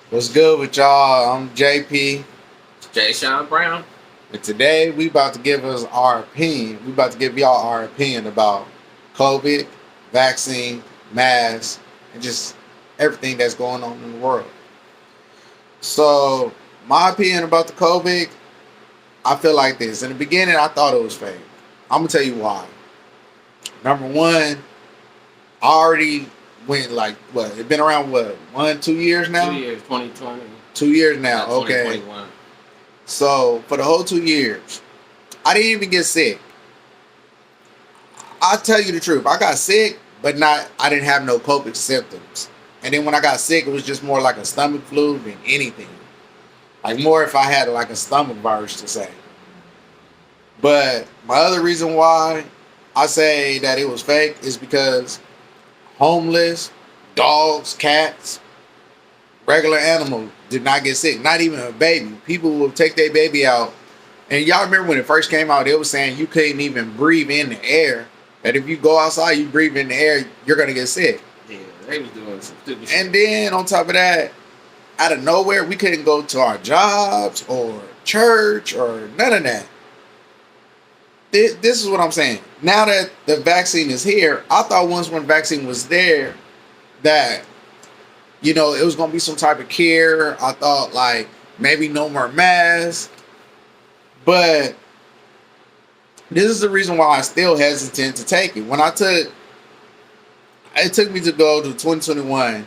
What's good with y'all? I'm JP, Jay Sean Brown. and today we about to give us our opinion. We about to give y'all our opinion about COVID, vaccine, masks, and just everything that's going on in the world. So, my opinion about the COVID, I feel like this. In the beginning, I thought it was fake. I'm gonna tell you why. Number one, I already went like what? It been around what 1, 2 years Two now? years, 2020, 2 years now. not Okay. 2021. So for the whole 2 years, I didn't even get sick. I'll tell you the truth. I got sick, but not. I didn't have no COVID symptoms. And then when I got sick, it was just more like a stomach flu than anything. Like more if I had like a stomach virus to say. But my other reason why I say that it was fake is because homeless, dogs, cats, regular animals did not get sick. Not even a baby. People will take their baby out. And y'all remember when it first came out, they were saying you couldn't even breathe in the air. That if you go outside, you breathe in the air, you're gonna get sick. Yeah, they was doing some stupid And shit. then on top of that, out of nowhere, we couldn't go to our jobs or church or none of that. This is what I'm saying. Now that the vaccine is here, I thought once when the vaccine was there that it was gonna be some type of care. I thought like maybe no more masks, but this is the reason why I still hesitant to take it. It took me to go to 2021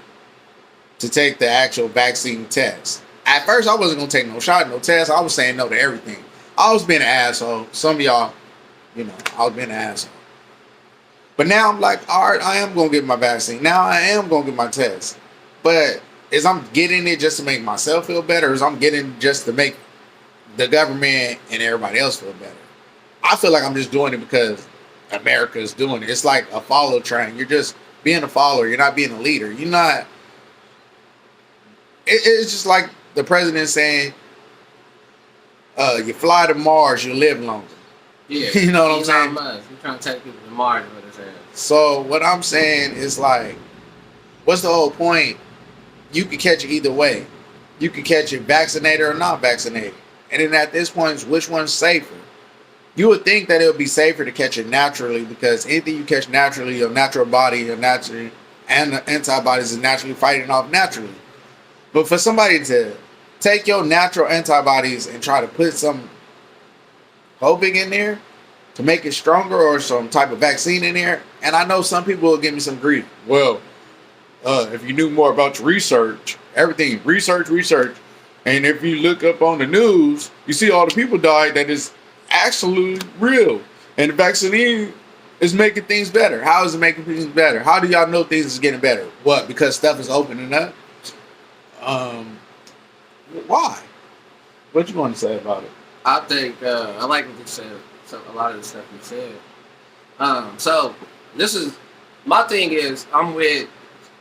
to take the actual vaccine test. At first, I wasn't gonna take no shot, no test. I was saying no to everything. I was being an asshole. Some of y'all, I was being an asshole. But now I'm like, all right, I am gonna get my vaccine. Now I am gonna get my test. But is I'm getting it just to make myself feel better, or is I'm getting just to make the government and everybody else feel better? I feel like I'm just doing it because America is doing it. It's like a follow train. You're just being a follower. You're not being a leader. You're not. It's just like the president saying, "You fly to Mars, you live longer." Yeah, You know what I'm Elon saying? Musk. He's trying to take people to Mars with his ass. So what I'm saying is like, what's the whole point? You could catch it either way. You could catch it vaccinated or not vaccinated. And then at this point, which one's safer? You would think that it would be safer to catch it naturally because anything you catch naturally, your natural body, your natural and the antibodies is naturally fighting off naturally. But for somebody to take your natural antibodies and try to put some COVID in there to make it stronger or some type of vaccine in there, and I know some people will give me some grief. Well, if you knew more about your research, everything, research, and if you look up on the news, you see all the people died that is absolutely real. And the vaccine is making things better. How is it making things better? How do y'all know things is getting better? What? Because stuff is opening up? Um, why? What you want to say about it? I think I like what you said. So a lot of the stuff you said. So this is my thing is I'm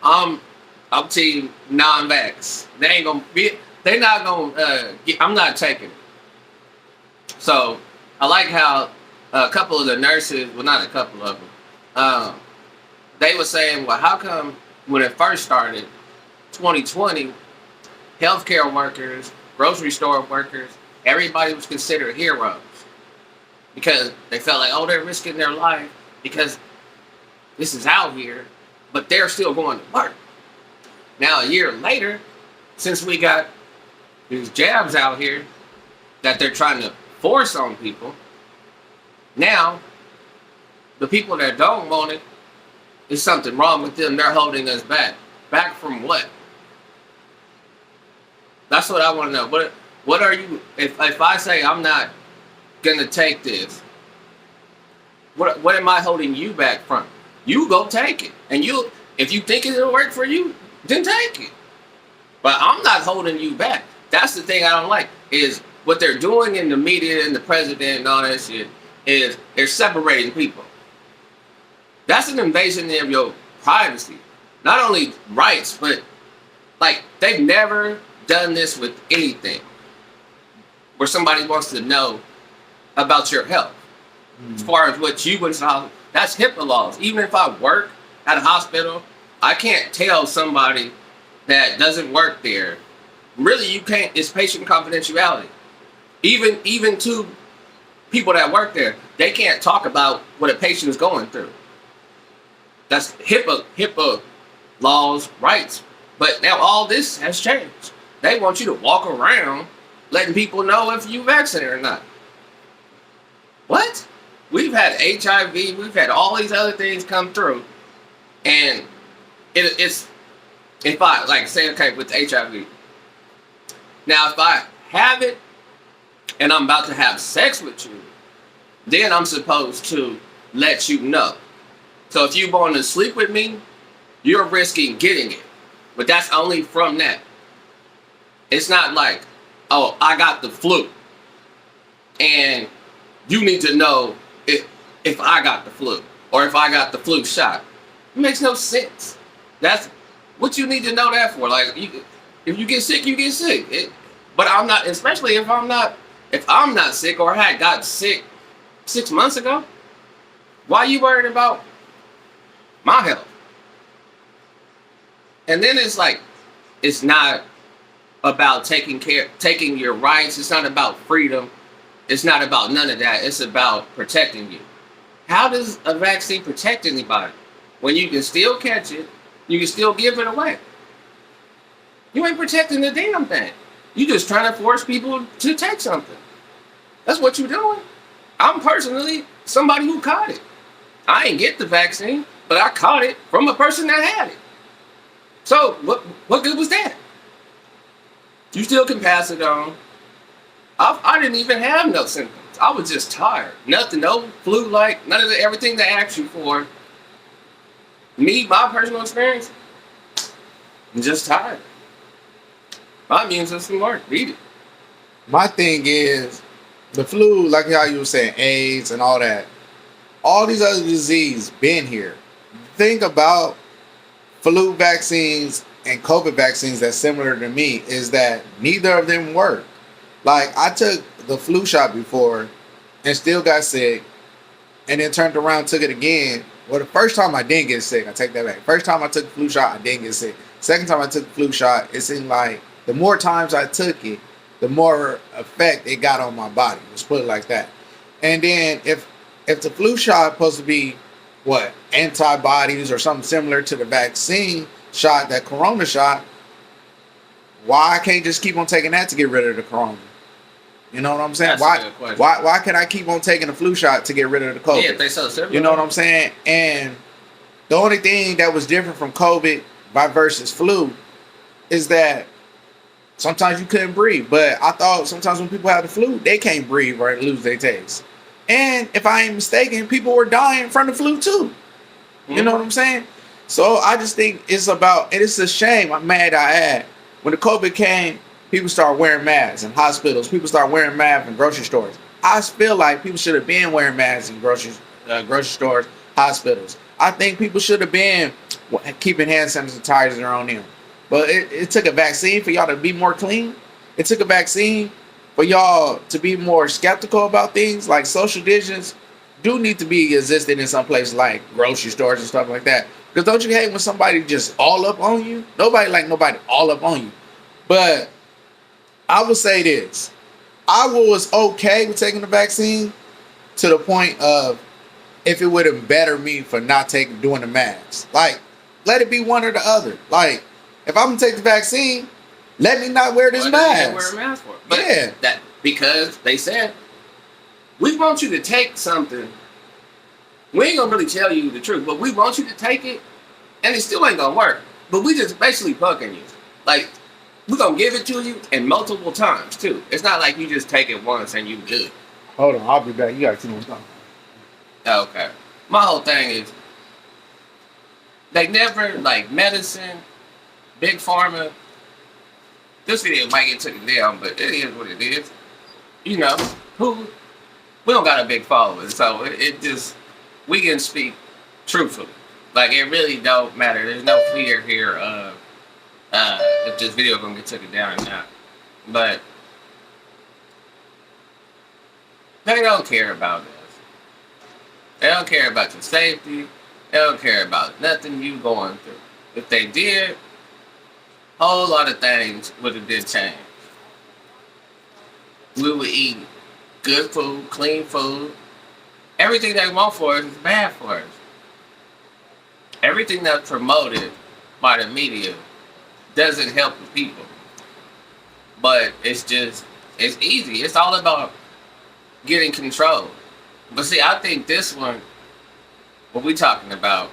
I'm team non-vax. They ain't gonna be. They not gonna get. I'm not taking it. So I like how a couple of the nurses, well, not a couple of them, they were saying, well, how come when it first started, 2020, healthcare workers, grocery store workers, everybody was considered heroes because they felt like, oh, they're risking their life because this is out here, but they're still going to work. Now, a year later, since we got these jabs out here that they're trying to force on people, now the people that don't want it, is something wrong with them. They're holding us back. Back from what? That's what I want to know. What are you? If I say I'm not gonna take this, what am I holding you back from? You go take it, and if you think it'll work for you, then take it. But I'm not holding you back. That's the thing I don't like is what they're doing in the media and the president and all that shit is they're separating people. That's an invasion of your privacy. Not only rights, but like they've never done this with anything where somebody wants to know about your health. As far as what you went to the hospital, that's HIPAA laws. Even if I work at a hospital, I can't tell somebody that doesn't work there really you can't. It's patient confidentiality. Even to people that work there, they can't talk about what a patient is going through. That's HIPAA laws, rights. But now all this has changed. They want you to walk around letting people know if you vaccinated or not. What? We've had HIV, we've had all these other things come through, and it's if I like say okay with HIV. Now if I have it and I'm about to have sex with you, then I'm supposed to let you know. So if you want to sleep with me, you're risking getting it. But that's only from that. It's not like, oh, I got the flu. And you need to know if I got the flu or if I got the flu shot. It makes no sense. That's what you need to know that for. Like, if you get sick, you get sick. But I'm not, especially if I'm not sick or had got sick 6 months ago. Why are you worried about my health? And then it's like, it's not about taking your rights. It's not about freedom. It's not about none of that. It's about protecting you. How does a vaccine protect anybody when you can still catch it, you can still give it away? You ain't protecting the damn thing. You just trying to force people to take something. That's what you're doing. I'm personally somebody who caught it. I ain't get the vaccine, but I caught it from a person that had it. So what good was that? You still can pass it on. I didn't even have no symptoms. I was just tired. Nothing, no flu-like, none of everything they asked you for. Me, my personal experience, I'm just tired. My immune system worked. Beat it. My thing is, the flu, like how you were saying, AIDS and all that, all these other diseases been here. Think about flu vaccines and COVID vaccines that's similar to me is that neither of them work. Like, I took the flu shot before and still got sick, and then turned around, took it again. Well, the first time I didn't get sick, I take that back. First time I took the flu shot, I didn't get sick. Second time I took the flu shot, it seemed like the more times I took it, the more effect it got on my body. Let's put it like that. And then if the flu shot is supposed to be what, antibodies or something similar to the vaccine shot, that corona shot, why I can't just keep on taking that to get rid of the corona? You know what I'm saying? Why can I keep on taking the flu shot to get rid of the COVID? Yeah, if they so similar. You know what I'm saying? And the only thing that was different from COVID versus flu is that sometimes you couldn't breathe. But I thought sometimes when people have the flu, they can't breathe or lose their taste. And if I ain't mistaken, people were dying from the flu too. You know what I'm saying? So I just think it's about, and it's a shame, I'm mad I had. When the COVID came, people start wearing masks in hospitals. People start wearing masks in grocery stores. I feel like people should have been wearing masks in grocery stores, hospitals. I think people should have been keeping hand sanitizer on them. But it took a vaccine for y'all to be more clean. It took a vaccine for y'all to be more skeptical about things. Like social distance do need to be existed in some places like grocery stores and stuff like that. Because don't you hate when somebody just all up on you? Nobody all up on you. But I will say this. I was okay with taking the vaccine to the point of if it would have bettered me for not doing the mask. Like, let it be one or the other. Like, if I'm gonna take the vaccine, let me not wear this mask. Wear a mask for it. But yeah. That because they said we want you to take something. We ain't gonna really tell you the truth, but we want you to take it, and it still ain't gonna work. But we just basically bucking you. Like, we're gonna give it to you and multiple times too. It's not like you just take it once and you good. Hold on, I'll be back. You got 2 more times. Okay. My whole thing is they never, like, medicine, big pharma. This video might get taken down, but it is what it is. You know, we don't got a big following, so it just, we can speak truthfully. Like, it really don't matter. There's no fear here of if this video gonna get taken down or not. But they don't care about this. They don't care about your safety. They don't care about nothing you going through. If they did, whole lot of things would have been changed. We would eat good food, clean food. Everything they want for us is bad for us. Everything that's promoted by the media doesn't help the people. But it's easy. It's all about getting control. But see, I think this one, what we talking about,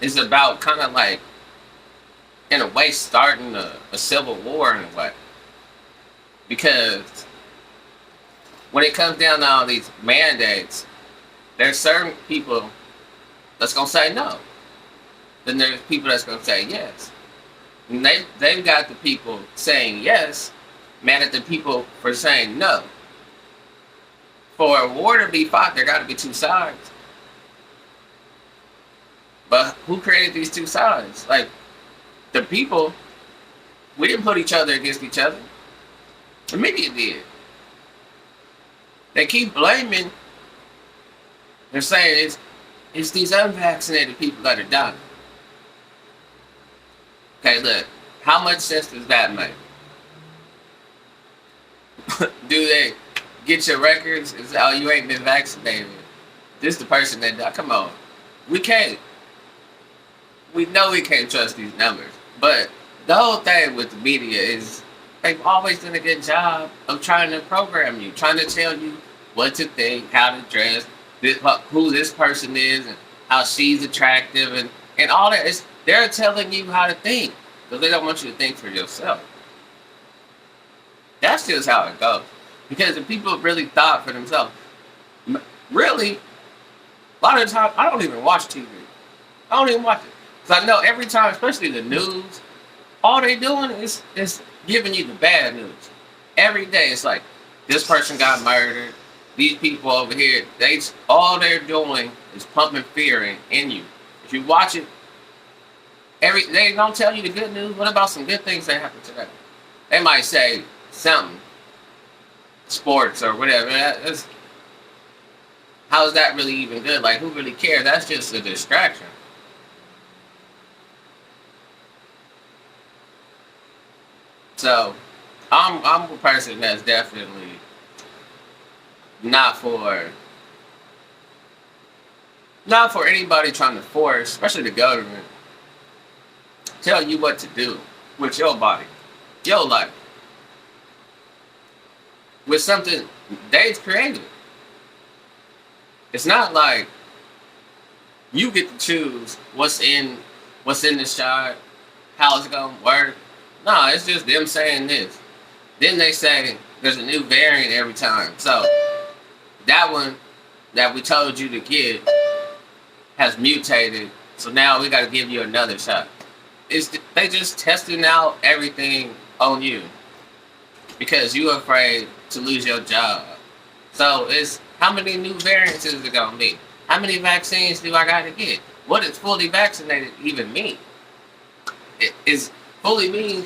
is about kind of like, in a way, starting a civil war in a way. Because when it comes down to all these mandates, there's certain people that's going to say no. Then there's people that's going to say yes. And they've got the people saying yes, mad at the people for saying no. For a war to be fought, there got to be two sides. But who created these two sides? Like, the people, we didn't put each other against each other. The media did. They keep blaming. They're saying it's these unvaccinated people that are dying. Okay, look, how much sense does that make? Do they get your records and say, oh, you ain't been vaccinated? This the person that died. Come on. We know we can't trust these numbers. But the whole thing with the media is they've always done a good job of trying to program you, trying to tell you what to think, how to dress, who this person is, and how she's attractive, and all that. They're telling you how to think, because they don't want you to think for yourself. That's just how it goes. Because if people really thought for themselves, really, a lot of the time, I don't even watch TV. I don't even watch it. Because I know every time, especially the news, all they doing is giving you the bad news. Every day, it's like, this person got murdered. These people over here, all they're doing is pumping fear in you. If you watch it, they don't tell you the good news. What about some good things that happen today? They might say something, sports or whatever. How is that really even good? Like, who really cares? That's just a distraction. So, I'm a person that's definitely not for anybody trying to force, especially the government, tell you what to do with your body, your life, with something they've created. It's not like you get to choose what's in the shot, how it's gonna work. No, it's just them saying this. Then they say there's a new variant every time. So that one that we told you to get has mutated. So now we got to give you another shot. They just testing out everything on you because you're afraid to lose your job. So it's how many new variants is it gonna be? How many vaccines do I got to get? What does fully vaccinated even mean? It is fully mean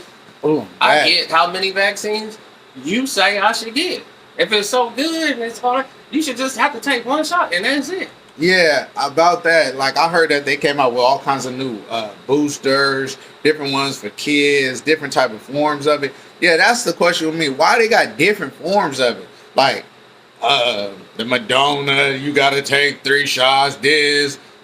I get how many vaccines you say I should get. If it's so good and it's hard, you should just have to take one shot and that's it. Yeah, about that. Like, I heard that they came out with all kinds of new boosters, different ones for kids, different type of forms of it. Yeah, that's the question with me. Why they got different forms of it? Like, the Madonna, you got to take 3 shots.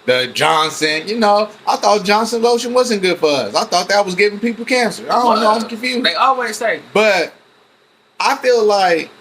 The Johnson, I thought Johnson lotion wasn't good for us. I thought that was giving people cancer. I don't know. I'm confused. They always say. But I feel like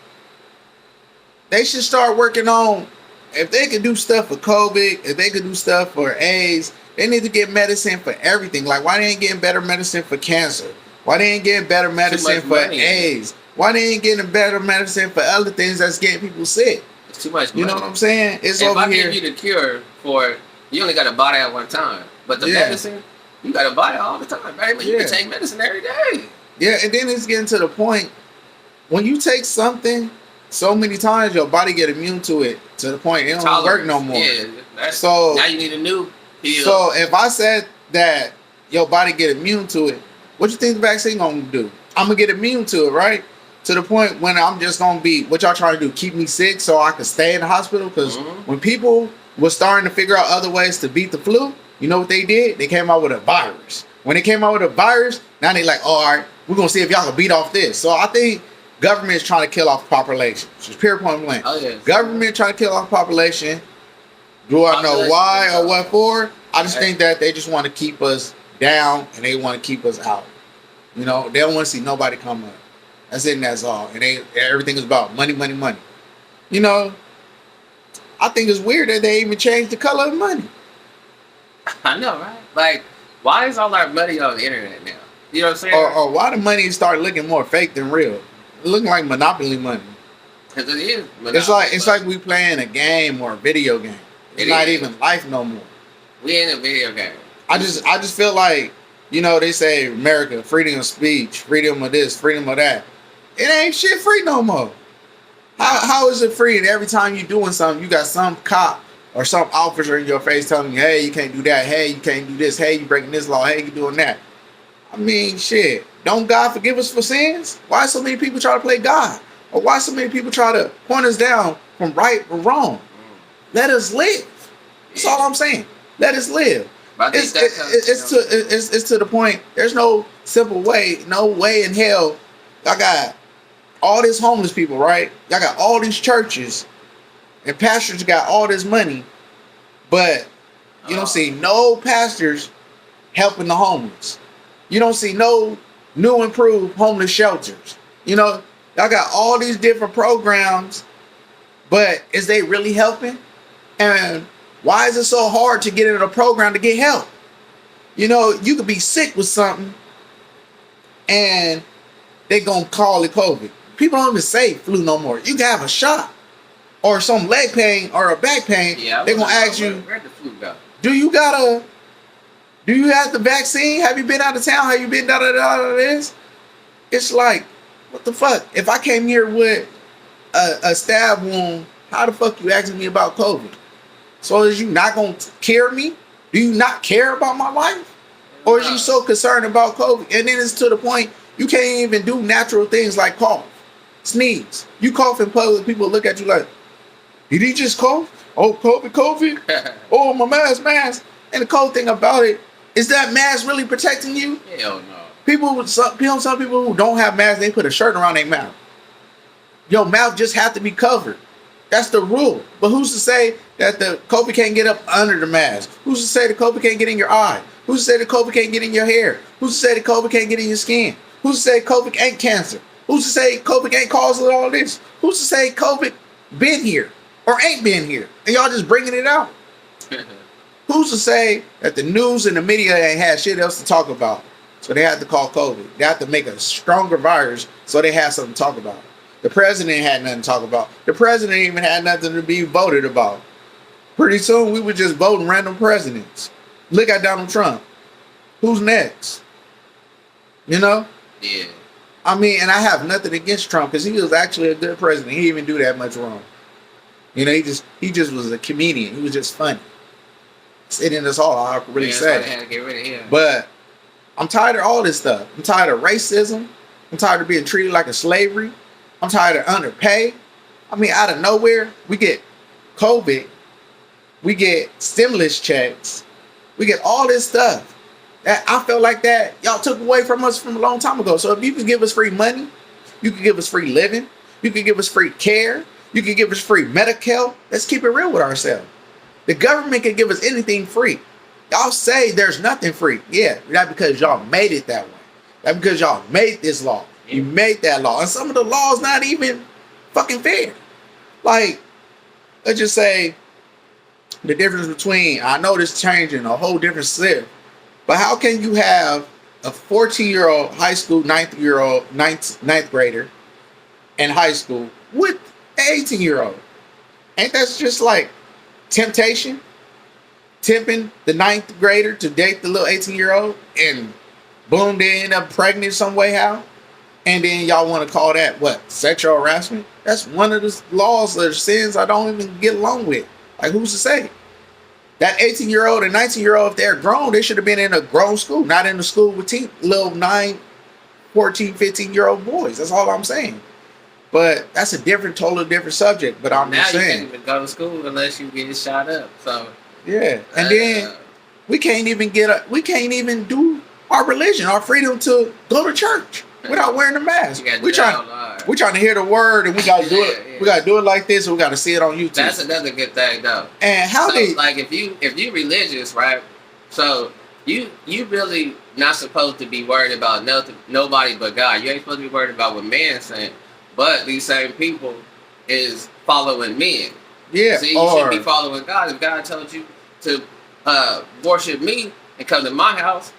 they should start working on, if they could do stuff for COVID, if they could do stuff for AIDS, they need to get medicine for everything. Like, why they ain't getting better medicine for cancer? Why they ain't getting better medicine for AIDS? Why they ain't getting better medicine for other things that's getting people sick? It's too much money. You know what I'm saying? It's if over I here. give you the cure for it, you only got to buy it at one time. But the medicine, you got to buy it all the time, baby. You can take medicine every day. Yeah, and then it's getting to the point, when you take something so many times, your body get immune to it to the point it don't work no more. Yeah, so now you need a new pill. So if I said that your body get immune to it, what you think the vaccine gonna do? I'm gonna get immune to it, right? To the point when I'm just gonna be, what y'all trying to do, keep me sick so I can stay in the hospital? Because when people was starting to figure out other ways to beat the flu, you know what they did? They came out with a virus. When they came out with a virus, now they like, oh, all right, we're gonna see if y'all can beat off this. So I think government is trying to kill off population. Just pure point blank. Oh yeah. Government trying to kill off population. Do I know Population why or control. what for? I just Right. think that they just want to keep us down and they want to keep us out. You know, they don't want to see nobody come up. That's it and that's all. And everything is about money, money, money. You know, I think it's weird that they even changed the color of money. I know, right? Like, why is all our money on the internet now? You know what I'm saying? Or why the money start looking more fake than real? It looking like monopoly money. Because it is. It's like we playing a game or a video game. It's It not is. even life no more. we in a video game. I just feel like, you know, they say America, freedom of speech, freedom of this, freedom of that. It ain't shit free no more. How is it free? And every time you doing something, you got some cop or some officer in your face telling you, hey, you can't do that. Hey, you can't do this. Hey, you breaking this law. Hey, you doing that. I mean, shit. Don't God forgive us for sins? Why so many people try to play God? Or why so many people try to point us down from right or wrong? Let us live. That's all I'm saying. Let us live. But I think that comes, It's to the point. There's no simple way, no way in hell. I got all these homeless people, right? Y'all got all these churches, and pastors got all this money, but you don't see no pastors helping the homeless. You don't see no new improved homeless shelters. You know, y'all got all these different programs, but is they really helping? And why is it so hard to get into a program to get help? You know, you could be sick with something and they gonna call it COVID. People don't even say flu no more. You can have a shot or some leg pain or a back pain. yeah, They gonna ask you, where'd the flu go? do you have the vaccine? Have you been out of town? Have you been da da da this? It's like, what the fuck? If I came here with a stab wound, how the fuck you asking me about COVID? So is you not gonna care me? Do you not care about my life? Or is you so concerned about COVID? And then it's to the point you can't even do natural things like cough, sneeze. You cough in public, people look at you like, did he just cough? Oh, COVID? Oh, my mask. And the cold thing about it is that mask really protecting you? Hell no. Some people who don't have masks, they put a shirt around their mouth. Your mouth just have to be covered. That's the rule. But who's to say that the COVID can't get up under the mask? Who's to say the COVID can't get in your eye? Who's to say the COVID can't get in your hair? Who's to say the COVID can't get in your skin? Who's to say COVID ain't cancer? Who's to say COVID ain't causing all this? Who's to say COVID been here or ain't been here? And y'all just bringing it out. Who's to say that the news and the media ain't had shit else to talk about? So they had to call COVID. They had to make a stronger virus so they had something to talk about. The president had nothing to talk about. The president even had nothing to be voted about. Pretty soon we were just voting random presidents. Look at Donald Trump. Who's next? You know? Yeah. I mean, and I have nothing against Trump because he was actually a good president. He didn't even do that much wrong. You know, he just was a comedian. He was just funny. And that's all I could really Yeah, say. that's why they had to get rid of him. But I'm tired of all this stuff. I'm tired of racism. I'm tired of being treated like a slavery. I'm tired of underpay. I mean, out of nowhere, we get COVID. We get stimulus checks. We get all this stuff. That I felt like that y'all took away from us from a long time ago. So if you can give us free money, you can give us free living, you can give us free care, you can give us free medical. Let's keep it real with ourselves. The government can give us anything free. Y'all say there's nothing free. Yeah, not because y'all made it that way. That's because y'all made this law. You made that law. And some of the laws not even fucking fair. Like, let's just say the difference between, I know this changing a whole different slip, but how can you have a 14-year-old high school, ninth grader in high school with an 18-year-old? Ain't that just like temptation? Tempting the ninth grader to date the little 18-year-old and boom, they end up pregnant some way, how? And then y'all want to call that what? Sexual harassment? That's one of the laws or sins I don't even get along with. Like, who's to say? That 18-year-old and 19-year-old, if they're grown, they should have been in a grown school, not in a school with little 9, 14, 15-year-old boys. That's all I'm saying. But that's a totally different subject. But I'm now just you saying. can't even go to school unless you get shot up. So Yeah. And then we can't even do our religion, our freedom to go to church without wearing a mask. You gotta We're do that trying, out loud. we're trying to hear the word, and we gotta do it. Yeah. We gotta do it like this, and we gotta see it on YouTube. That's another good thing though. And how So, they like if you religious, right? So you really not supposed to be worried about nobody but God. You ain't supposed to be worried about what man's saying. But these same people is following men. yeah, See, you should be following God. If God told you to worship me and come to my house,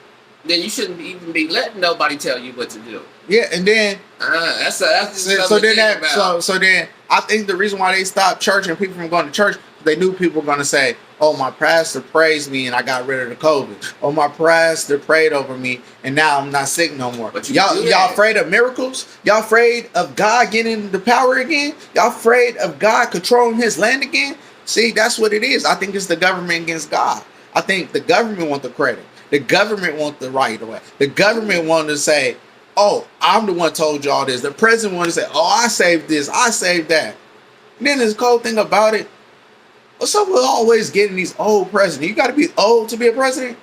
then you shouldn't even be letting nobody tell you what to do. yeah, and then That's just so something then to think about. so then I think the reason why they stopped church and people from going to church, they knew people were going to say, "Oh, my pastor praised me and I got rid of the COVID. Oh, my pastor prayed over me and now I'm not sick no more." But you Y'all do that. afraid of miracles? Y'all afraid of God getting the power again? Y'all afraid of God controlling His land again? See, that's what it is. I think it's the government against God. I think the government want the credit. The government want the right away. The government want to say, "Oh, I'm the one told y'all this." The president want to say, "Oh, I saved this. I saved that." And then this cool thing about it, what's up with always getting these old presidents? You got to be old to be a president?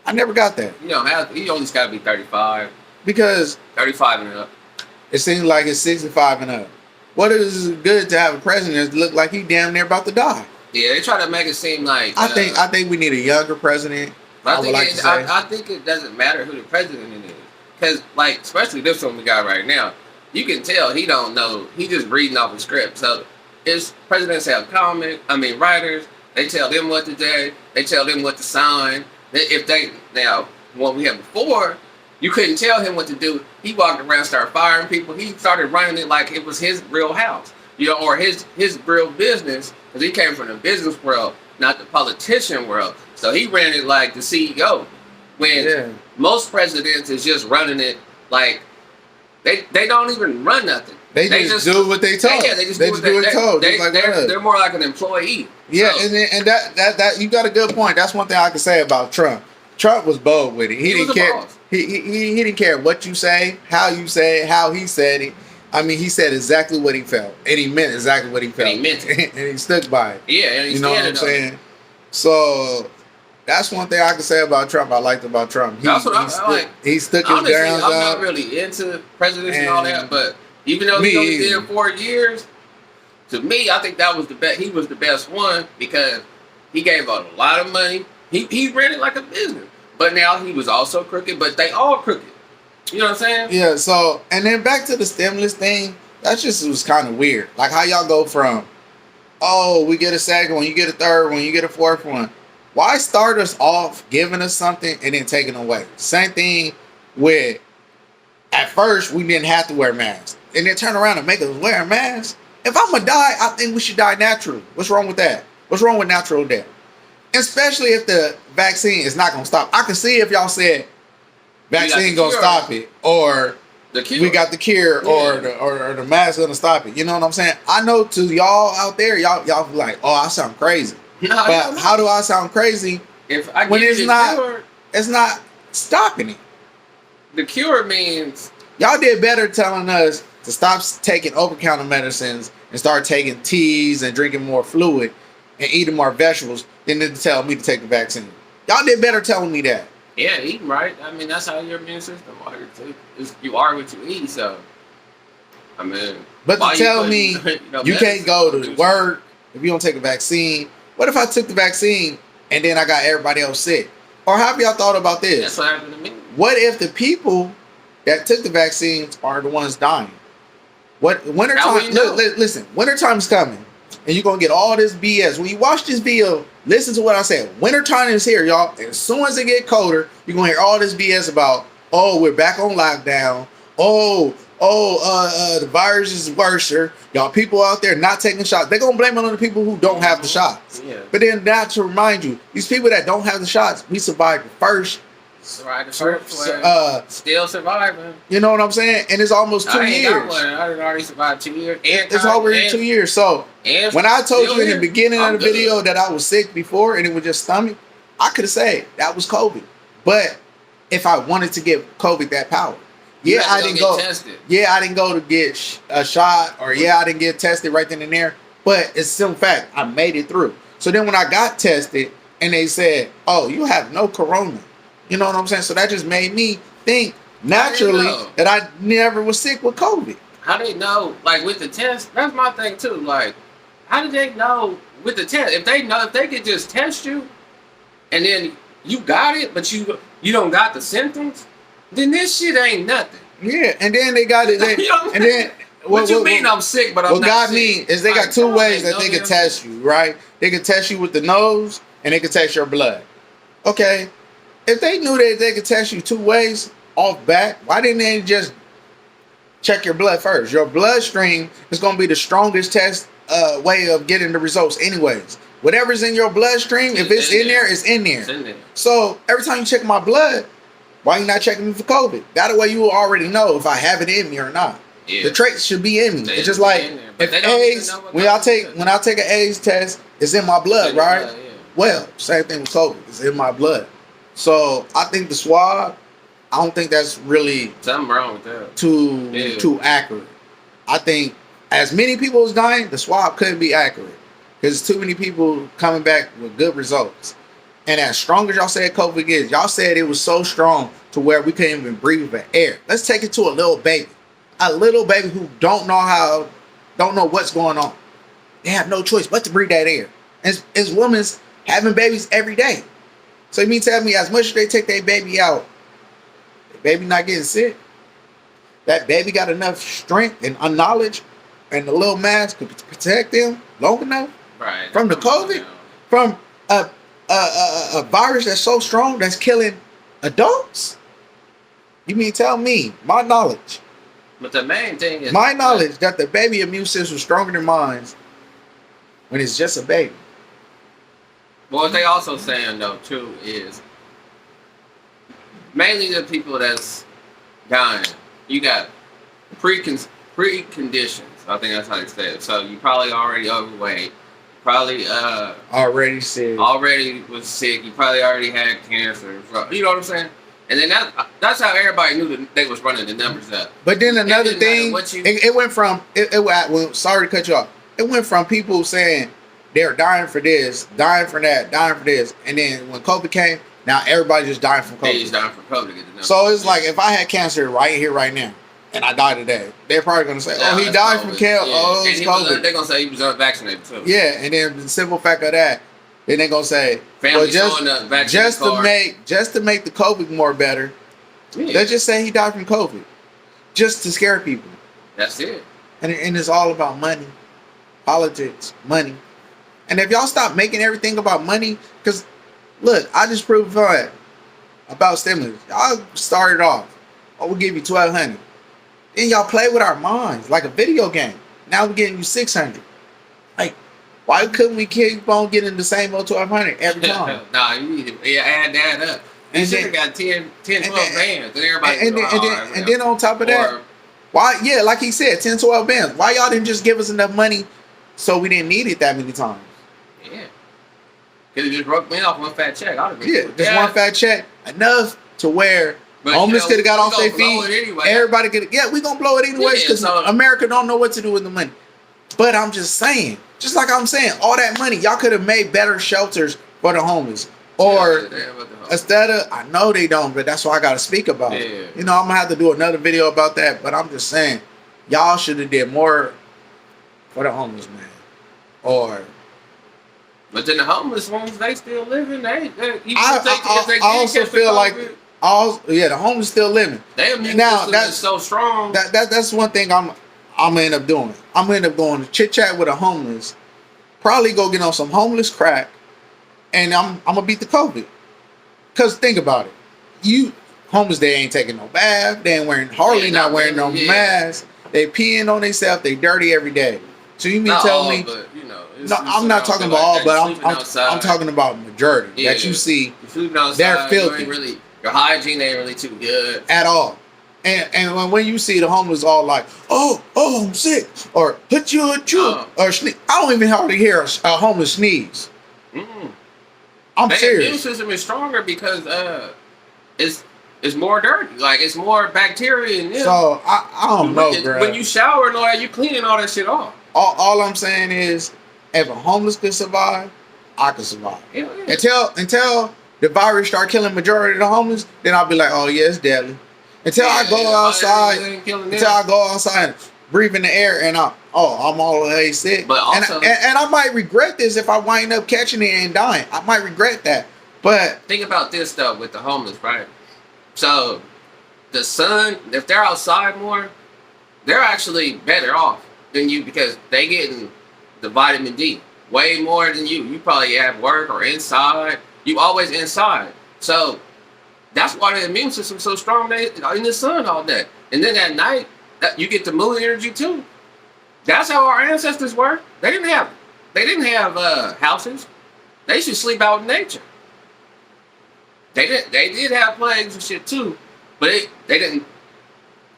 I never got that. You don't have to. You only got to be 35. Because 35 and up. it seems like it's 65 and up. What is it good to have a president that look like he damn near about to die? Yeah, they try to make it seem like. I think we need a younger president. I would like to say. I think it doesn't matter who the president is, because like especially this one we got right now, you can tell he don't know. He just reading off a script. So his presidents have writers. They tell them what to say. They tell them what to sign. What we had before, you couldn't tell him what to do. He walked around, started firing people. He started running it like it was his real house, or his real business, because he came from the business world, not the politician world. So he ran it like the CEO. When most presidents is just running it like they don't even run nothing. They just do what they told. Yeah, they just do do what they told. They're more like an employee. Yeah, So, and that you got a good point. That's one thing I can say about Trump. Trump was bold with it. He didn't care. Boss. He didn't care what you say, how you say it, how he said it. I mean, he said exactly what he felt, and he meant exactly what he felt. And he meant it. And he stuck by it. Yeah, and You know what I'm saying? So that's one thing I can say about Trump. I liked about Trump. That's what I like. He stuck his Honestly, ground I'm out. not really into presidents and all that, And but even though me he only either. did 4 years, to me, I think that was the best. He was the best one because he gave out a lot of money. He ran it like a business, but now he was also crooked. But they all crooked. You know what I'm saying? Yeah. So and then back to the stimulus thing. That just was kind of weird. Like how y'all go from, oh, we get a second one, you get a third one, you get a fourth one. Why start us off giving us something and then taking away? Same thing with, at first we didn't have to wear masks, and then turn around and make us wear a mask. If I'm gonna die, I think we should die naturally. What's wrong with that? What's wrong with natural death? Especially if the vaccine is not gonna stop. I can see if y'all said vaccine gonna stop it, or The cure. we got the cure, Yeah. or the mask gonna stop it. You know what I'm saying? I know to y'all out there, y'all be like, oh, I sound crazy. No, But how do I sound crazy? if I when give it's you not- the cure, It's not stopping it. the cure means Y'all did better telling us to stop taking over-counter medicines and start taking teas and drinking more fluid and eating more vegetables than to tell me to take the vaccine. Y'all did better telling me that. yeah, eating right. I mean, that's how your immune system works. You are what you eat. So, I mean, But why to tell putting, me know, you can't go to medicine- work if you don't take a vaccine. What if I took the vaccine and then I got everybody else sick? Or have y'all thought about That's this? what happened to me. What if the people that took the vaccines are the ones dying? What How wintertime? will you know? Listen, wintertime's coming, and you're gonna get all this BS. When you watch this video, listen to what I said. Wintertime is here, y'all. And as soon as it get colder, you're gonna hear all this BS about, oh, we're back on lockdown. The virus is worse. Y'all people out there not taking shots. They're gonna blame it on the people who don't have the shots. Yeah. But then now to remind you, these people that don't have the shots, we survived the first. Right, the first one. Still surviving. You know what I'm saying? And it's almost 2 I ain't got years. one. I done already survived 2 years. And It's already 2 years. So And when I told still you in the here. beginning I'm of the good. video that I was sick before and it was just stomach, I could have said that was COVID. But if I wanted to give COVID that power, You yeah, had I to didn't get go. tested. Yeah, I didn't go to get a shot, or yeah, I didn't get tested right then and there. But it's still fact, I made it through. So then when I got tested and they said, "Oh, you have no corona," You know what I'm saying? So that just made me think naturally know? that I never was sick with COVID. How they know? Like with the test, that's my thing too. Like, how did they know with the test? If they could just test you, and then you got it, but you don't got the symptoms, then this shit ain't nothing. Yeah, and then they got it. You know what I'm And then What you mean I'm sick, but I'm what not God sick? mean is they got Like, two come on, ways man, that they no can test you, right? They can test you with the nose, and they can test your blood. Okay, if they knew that they could test you two ways off bat, why didn't they just check your blood first? Your bloodstream is going to be the strongest test way of getting the results, anyways. Whatever's in your bloodstream, if it's in there, it's in there. It's in there. So every time you check my blood, why you not checking me for COVID? That way you will already know if I have it in me or not. Yeah. The traits should be in me. They it's just should be like in there, but if they don't even AIDS, know what when I take an AIDS test, it's in my blood, It's in your right? blood, yeah. Well, same thing with COVID. It's in my blood. So I think the swab, I don't think that's really Something wrong with that. too accurate. I think as many people as dying, the swab couldn't be accurate because too many people coming back with good results. And as strong as y'all said COVID is, y'all said it was so strong to where we couldn't even breathe the air. Let's take it to a little baby who don't know what's going on. They have no choice but to breathe that air. As women having babies every day. So you mean tell me as much as they take their baby out, the baby not getting sick? That baby got enough strength and knowledge and the little mask to protect them long enough Right. from the COVID, from a virus that's so strong that's killing adults? You mean tell me, my knowledge But the main thing is that the baby immune system is stronger than mine when it's just a baby. But what they also saying though too is mainly the people that's dying. You got preconditions. I think that's how they say it. So you probably already overweight. Probably Already sick. already was sick. You probably already had cancer. You know what I'm saying? And then that's how everybody knew that they was running the numbers up. But then another It didn't matter thing, what you- it went from well, sorry to cut you off. It went from people saying they're dying for this, dying for that, dying for this, and then when COVID came, now everybody just dying from They just COVID. dying from COVID to get the numbers. So it's like if I had cancer right here, right now, and I die today, they're probably gonna say, "Oh, he that's died COVID. from cancer. Oh, And it's he was, COVID." they're gonna say he was unvaccinated too. Yeah, and then the simple fact of that, then they're gonna say, Family well, showing up vaccine just card. to make the COVID more better, Yeah, let's just say he died from COVID, just to scare people. that's it. And it's all about money, politics, money. And if y'all stop making everything about money, because look, I just proved fun about stimulus. Y'all started off, we'll give you $1,200. Then y'all play with our minds like a video game. Now we're getting you $600. Like, why couldn't we keep on getting the same old $1,200 every time? Nah, you need to add that up. You And should then- have got 10, 12 and bands, then- and everybody. And then on top of that, why? Yeah, like he said, 10, 12 bands. Why y'all didn't just give us enough money so we didn't need it that many times? yeah, could have just broke me off one fat check. I'd have been Yeah, cool. just one fat check, enough to where But, homeless you know, could have got we off their gonna blow feet. it anyway. Everybody could. Yeah, we gonna blow it anyways Yeah, because so- America don't know what to do with the money. But I'm just saying, just like I'm saying, all that money y'all could have made better shelters for the homeless, or instead of, I know they don't, but that's why I gotta speak about Yeah. it. You know, I'm gonna have to do another video about that. But I'm just saying, y'all should have did more for the homeless man, or. But then the homeless ones, they still living. They even I if they I also catch the feel like COVID, the homeless still living. their immune Now, system that's- is so strong. That's one thing I'm gonna end up doing. I'm gonna end up going to chit chat with a homeless, probably go get on some homeless crack, and I'm gonna beat the COVID. Cause think about it, you homeless, they ain't taking no bath, they ain't wearing Yeah, not wearing no yeah. mask, they peeing on themselves, they dirty every day. So you mean Not tell all, me? but, you know, it's- No, it's I'm not talking about all, but I'm talking talking about majority that you see You're sleeping outside. they're filthy. You ain't really, your hygiene ain't really too good. at all. And when you see the homeless all like, oh, I'm sick, or put you a chew, Oh. or sneeze. I don't even hardly hear a homeless sneeze. Mm-mm. I'm Their immune serious. system is stronger because it's more dirty. Like it's more bacteria in them. So I don't know, bro. When you shower and all that, you cleaning all that shit off. All I'm saying is, if a homeless could survive, I could survive. Yeah, yeah. Until the virus start killing majority of the homeless, then I'll be like, oh yeah, it's deadly. Until I go outside, until I go outside and breathe in the air and I'm all the way sick. But also, and I might regret this if I wind up catching it and dying. I might regret that. But think about this though with the homeless, right? So the sun, if they're outside more, they're actually better off than you because they getting the vitamin D way more than you. You probably at work or inside. You always inside. So that's why the immune system's so strong. They in the sun all day, and then at night you get the moon energy too. That's how our ancestors were. They didn't have houses. They used to sleep out in nature. They did have plagues and shit too, but they didn't.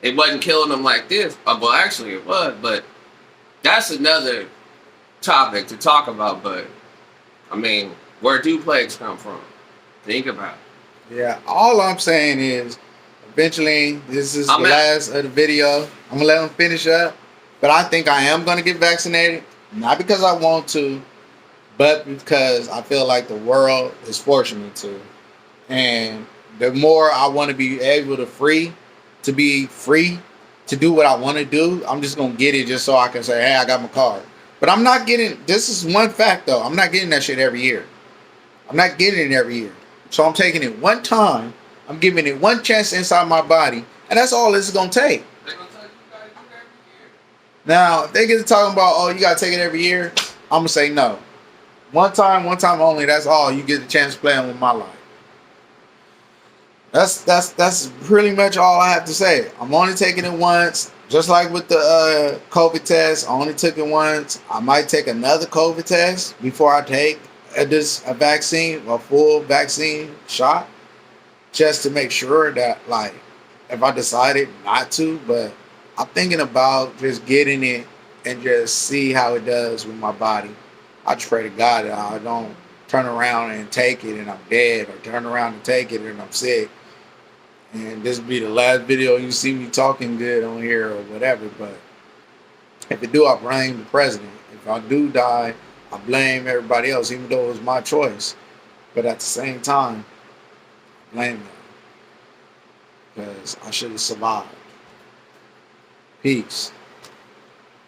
It wasn't killing them like this. Well, actually it was, but that's another topic to talk about. But I mean, where do plagues come from? Think about it. Yeah, all I'm saying is, eventually, this is the last of the video. I'm gonna let them finish up, but I think I am gonna get vaccinated, not because I want to, but because I feel like the world is forcing me to. And the more I want to be able to be free to do what I want to do, I'm just gonna get it just so I can say, hey, I got my card. But I'm not getting. This is one fact though. I'm not getting that shit every year. I'm not getting it every year. So I'm taking it one time. I'm giving it one chance inside my body, and that's all this is gonna take. They're gonna tell you gotta do it every year. Now, if they get to talking about, oh, you gotta take it every year, I'm gonna say no. One time only. That's all. You get the chance to play on with my life. That's pretty much all I have to say. I'm only taking it once, just like with the COVID test. I only took it once. I might take another COVID test before I take a vaccine, a full vaccine shot, just to make sure that, like, if I decided not to, but I'm thinking about just getting it and just see how it does with my body. I just pray to God that I don't turn around and take it and I'm dead, or turn around and take it and I'm sick. And this will be the last video you see me talking good on here or whatever. But if it do, I blame the president. If I do die, I blame everybody else, even though it was my choice. But at the same time, I blame them, because I should have survived. Peace.